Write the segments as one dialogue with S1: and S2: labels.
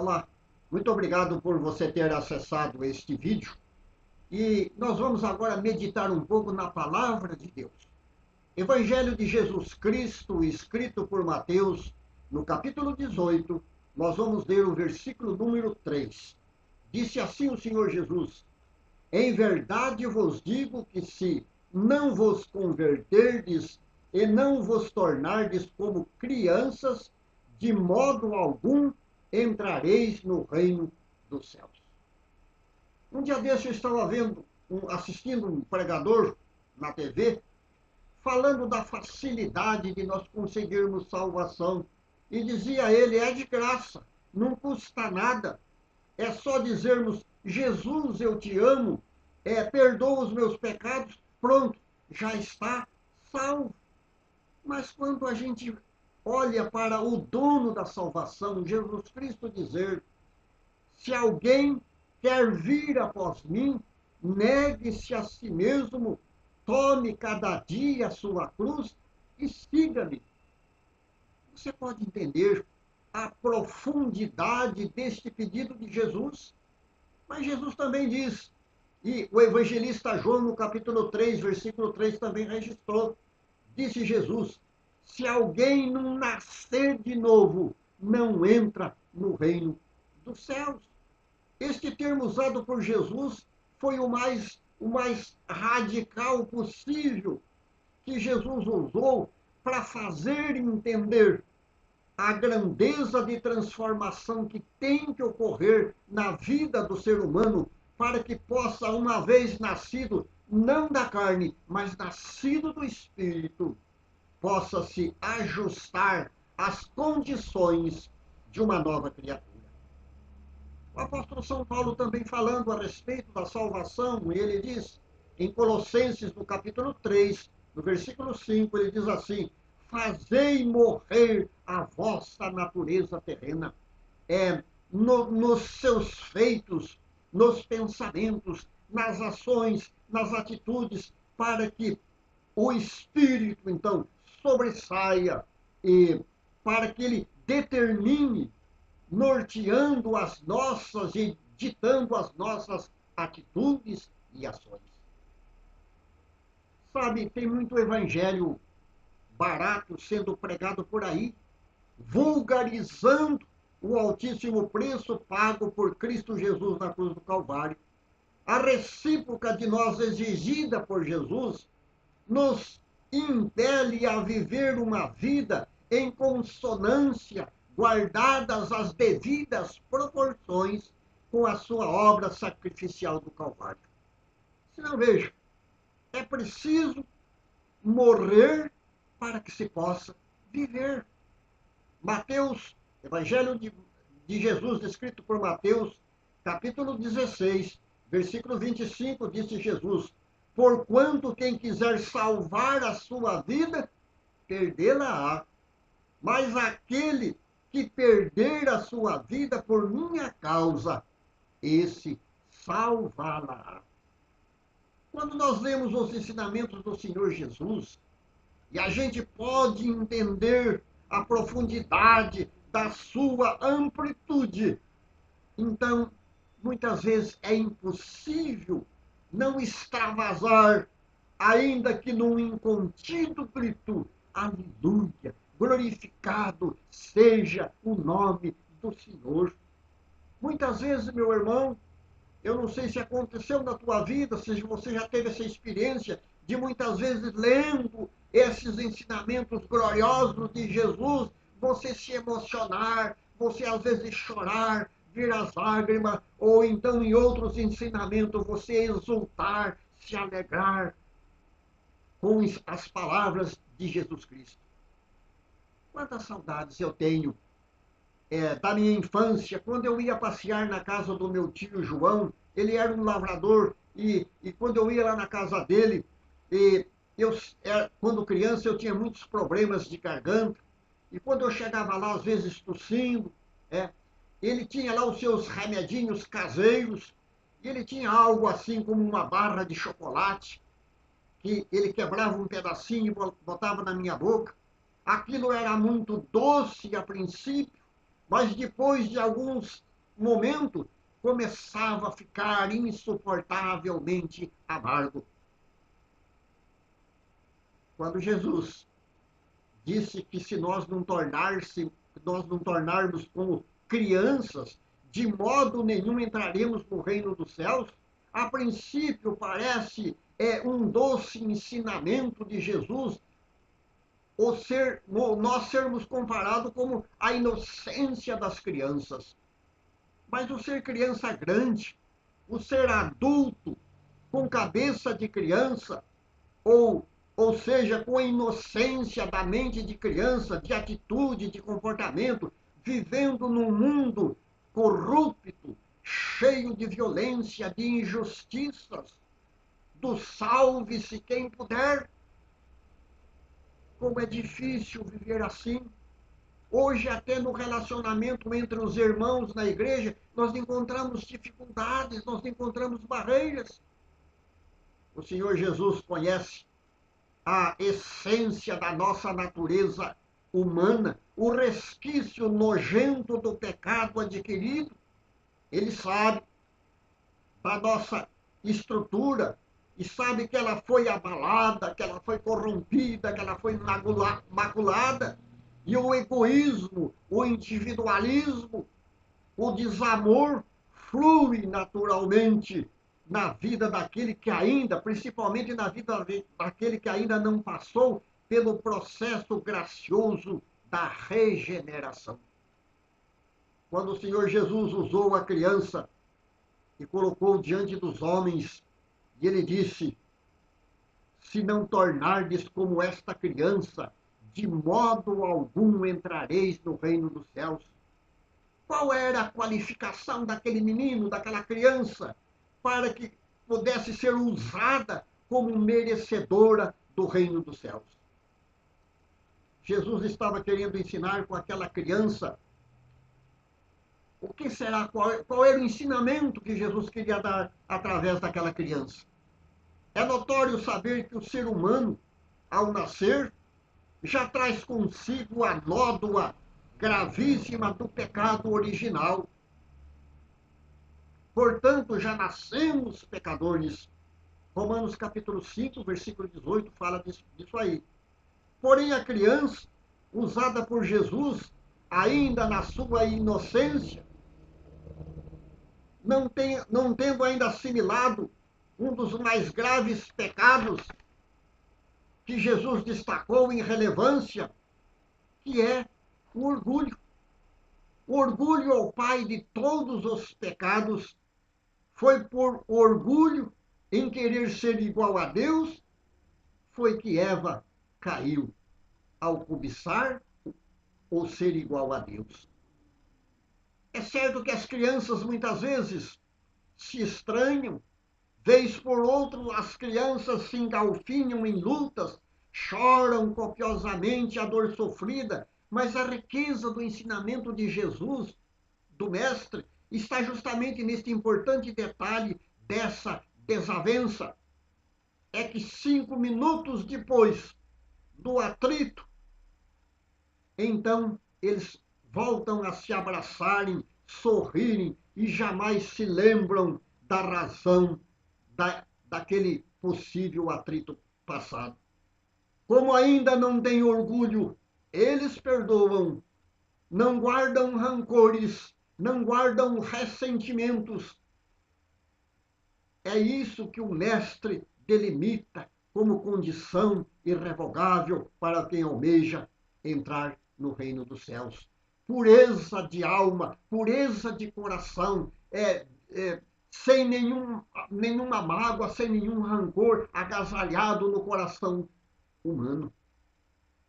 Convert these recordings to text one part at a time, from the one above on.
S1: Olá, muito obrigado por você ter acessado este vídeo e nós vamos agora meditar um pouco na palavra de Deus. Evangelho de Jesus Cristo, escrito por Mateus, no capítulo 18, nós vamos ler o versículo número 3. Disse assim o Senhor Jesus: Em verdade vos digo que se não vos converterdes e não vos tornardes como crianças, de modo algum entrareis no reino dos céus. Um dia desse eu estava assistindo um pregador na TV, falando da facilidade de nós conseguirmos salvação. E dizia ele, é de graça, não custa nada. É só dizermos, Jesus, eu te amo, perdoa os meus pecados, pronto, já está salvo. Mas quando a gente olha para o dono da salvação, Jesus Cristo, dizer: se alguém quer vir após mim, negue-se a si mesmo, tome cada dia a sua cruz e siga-me. Você pode entender a profundidade deste pedido de Jesus? Mas Jesus também diz, e o evangelista João, no capítulo 3, versículo 3, também registrou, disse Jesus: se alguém não nascer de novo, não entra no reino dos céus. Este termo usado por Jesus foi o mais radical possível que Jesus usou para fazer entender a grandeza de transformação que tem que ocorrer na vida do ser humano para que possa, uma vez nascido, não da carne, mas nascido do Espírito, possa se ajustar às condições de uma nova criatura. O apóstolo São Paulo também falando a respeito da salvação, ele diz, em Colossenses, no capítulo 3, no versículo 5, ele diz assim: fazei morrer a vossa natureza terrena, nos seus feitos, nos pensamentos, nas ações, nas atitudes, para que o Espírito, então, sobressaia e para que ele determine, norteando as nossas e ditando as nossas atitudes e ações. Sabe, tem muito evangelho barato sendo pregado por aí, vulgarizando o altíssimo preço pago por Cristo Jesus na cruz do Calvário. A recíproca de nós exigida por Jesus nos impele a viver uma vida em consonância, guardadas as devidas proporções com a sua obra sacrificial do Calvário. Se não, veja, é preciso morrer para que se possa viver. Mateus, Evangelho de Jesus, escrito por Mateus, capítulo 16, versículo 25, disse Jesus: porquanto quem quiser salvar a sua vida, perdê-la-á. Mas aquele que perder a sua vida por minha causa, esse salvá-la-á. Quando nós lemos os ensinamentos do Senhor Jesus, e a gente pode entender a profundidade da sua amplitude, então, muitas vezes é impossível não extravasar, ainda que num incontido grito: aleluia, glorificado seja o nome do Senhor. Muitas vezes, meu irmão, eu não sei se aconteceu na tua vida, se você já teve essa experiência de muitas vezes lendo esses ensinamentos gloriosos de Jesus, você se emocionar, você às vezes chorar, vir as lágrimas, ou então em outros ensinamentos você exultar, se alegrar com as palavras de Jesus Cristo. Quantas saudades eu tenho da minha infância, quando eu ia passear na casa do meu tio João. Ele era um lavrador e quando eu ia lá na casa dele, quando criança eu tinha muitos problemas de garganta, e quando eu chegava lá, às vezes tossindo, ele tinha lá os seus remedinhos caseiros, e ele tinha algo assim como uma barra de chocolate, que ele quebrava um pedacinho e botava na minha boca. Aquilo era muito doce a princípio, mas depois de alguns momento começava a ficar insuportavelmente amargo. Quando Jesus disse que se nós não tornarmos como crianças, de modo nenhum entraremos no reino dos céus, a princípio parece um doce ensinamento de Jesus, nós sermos comparados como a inocência das crianças. Mas o ser criança grande, o ser adulto, com cabeça de criança, ou seja, com a inocência da mente de criança, de atitude, de comportamento, vivendo num mundo corrupto, cheio de violência, de injustiças, do salve-se quem puder. Como é difícil viver assim. Hoje, até no relacionamento entre os irmãos na igreja, nós encontramos dificuldades, nós encontramos barreiras. O Senhor Jesus conhece a essência da nossa natureza humana, o resquício nojento do pecado adquirido. Ele sabe da nossa estrutura e sabe que ela foi abalada, que ela foi corrompida, que ela foi maculada. E o egoísmo, o individualismo, o desamor flui naturalmente na vida daquele que ainda, principalmente na vida daquele que ainda não passou pelo processo gracioso da regeneração. Quando o Senhor Jesus usou a criança e colocou diante dos homens, e ele disse: se não tornardes como esta criança, de modo algum entrareis no reino dos céus. Qual era a qualificação daquele menino, daquela criança, para que pudesse ser usada como merecedora do reino dos céus? Jesus estava querendo ensinar com aquela criança o que será, qual era o ensinamento que Jesus queria dar através daquela criança. É notório saber que o ser humano, ao nascer, já traz consigo a nódoa gravíssima do pecado original. Portanto, já nascemos pecadores. Romanos capítulo 5, versículo 18, fala disso aí. Porém, a criança, usada por Jesus, ainda na sua inocência, não tendo ainda assimilado um dos mais graves pecados que Jesus destacou em relevância, que é o orgulho. O orgulho é o pai de todos os pecados. Foi por orgulho em querer ser igual a Deus, foi que Eva caiu ao cobiçar ou ser igual a Deus. É certo que as crianças muitas vezes se estranham, vez por outra as crianças se engalfinham em lutas, choram copiosamente a dor sofrida, mas a riqueza do ensinamento de Jesus, do Mestre, está justamente neste importante detalhe dessa desavença. É que 5 minutos depois do atrito, então eles voltam a se abraçarem, sorrirem e jamais se lembram da razão daquele possível atrito passado. Como ainda não têm orgulho, eles perdoam, não guardam rancores, não guardam ressentimentos. É isso que o Mestre delimita como condição irrevogável para quem almeja entrar no reino dos céus. Pureza de alma, pureza de coração, sem nenhuma mágoa, sem nenhum rancor agasalhado no coração humano.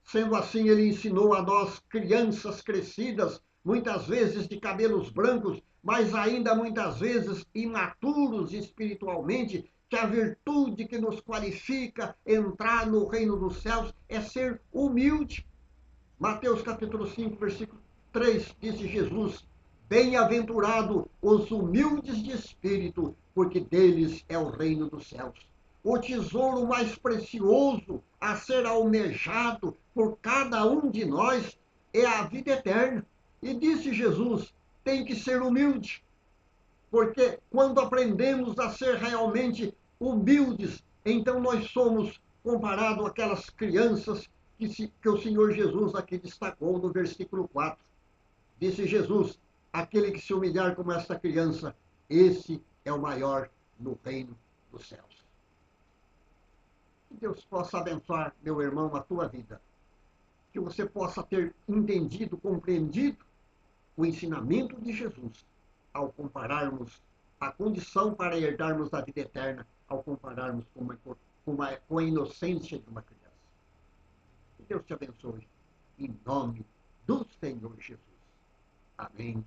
S1: Sendo assim, ele ensinou a nós, crianças crescidas, muitas vezes de cabelos brancos, mas ainda muitas vezes imaturos espiritualmente, que a virtude que nos qualifica entrar no reino dos céus é ser humilde. Mateus capítulo 5, versículo 3, disse Jesus: bem-aventurado os humildes de espírito, porque deles é o reino dos céus. O tesouro mais precioso a ser almejado por cada um de nós é a vida eterna. E disse Jesus: tem que ser humilde, porque quando aprendemos a ser realmente humildes, então nós somos comparados àquelas crianças que o Senhor Jesus aqui destacou no versículo 4. Disse Jesus: aquele que se humilhar como esta criança, esse é o maior no reino dos céus. Que Deus possa abençoar, meu irmão, a tua vida. Que você possa ter entendido, compreendido o ensinamento de Jesus ao compararmos a condição para herdarmos a vida eterna, ao compararmos com a inocência de uma criança. Que Deus te abençoe. Em nome do Senhor Jesus. Amém.